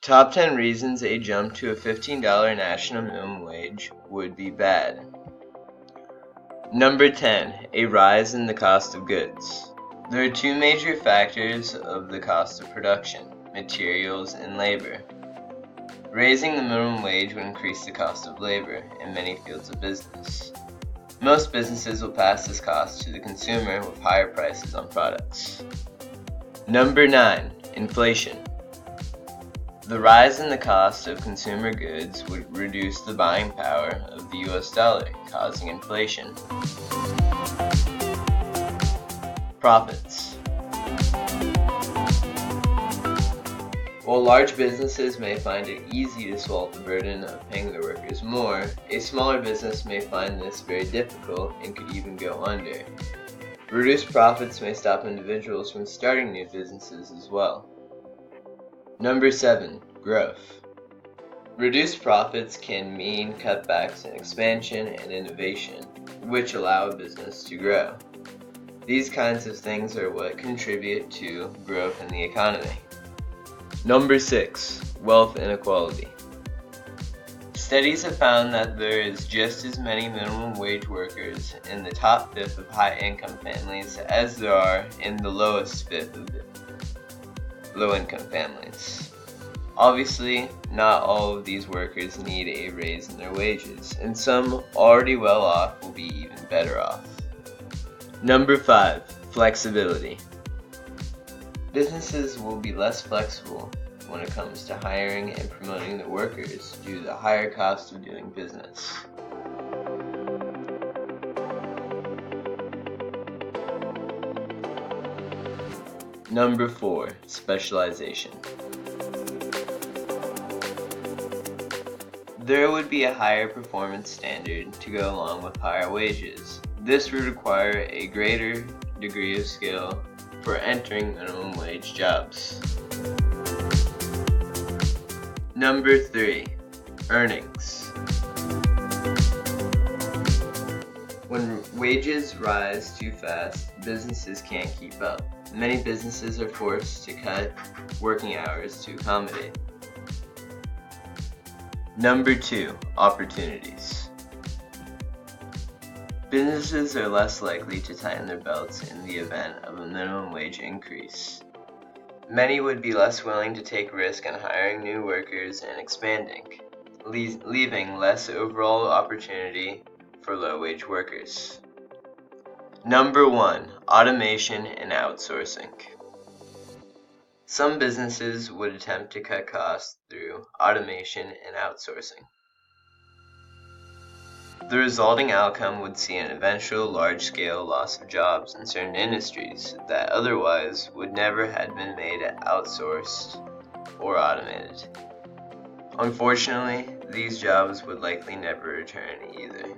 Top 10 reasons a jump to a $15 national minimum wage would be bad. Number 10, a rise in the cost of goods. There are two major factors of the cost of production: materials and labor. Raising the minimum wage would increase the cost of labor in many fields of business. Most businesses will pass this cost to the consumer with higher prices on products. Number 9, inflation. The rise in the cost of consumer goods would reduce the buying power of the US dollar, causing inflation. Profits. While large businesses may find it easy to swallow the burden of paying their workers more, a smaller business may find this very difficult and could even go under. Reduced profits may stop individuals from starting new businesses as well. Number 7, growth. Reduced profits can mean cutbacks in expansion and innovation, which allow a business to grow. These kinds of things are what contribute to growth in the economy. Number 6, wealth inequality. Studies have found that there is just as many minimum wage workers in the top fifth of high-income families as there are in the lowest fifth of low-income families. Obviously, not all of these workers need a raise in their wages, and some already well off will be even better off. Number 5, flexibility. Businesses will be less flexible when it comes to hiring and promoting their workers due to the higher cost of doing business. Number 4, specialization. There would be a higher performance standard to go along with higher wages. This would require a greater degree of skill for entering minimum wage jobs. Number 3, earnings. When wages rise too fast, businesses can't keep up. Many businesses are forced to cut working hours to accommodate. Number 2, opportunities. Businesses are less likely to tighten their belts in the event of a minimum wage increase. Many would be less willing to take risk on hiring new workers and expanding, leaving less overall opportunity for low-wage workers. Number 1, automation and outsourcing. Some businesses would attempt to cut costs through automation and outsourcing. The resulting outcome would see an eventual large-scale loss of jobs in certain industries that otherwise would never have been made outsourced or automated. Unfortunately, these jobs would likely never return either.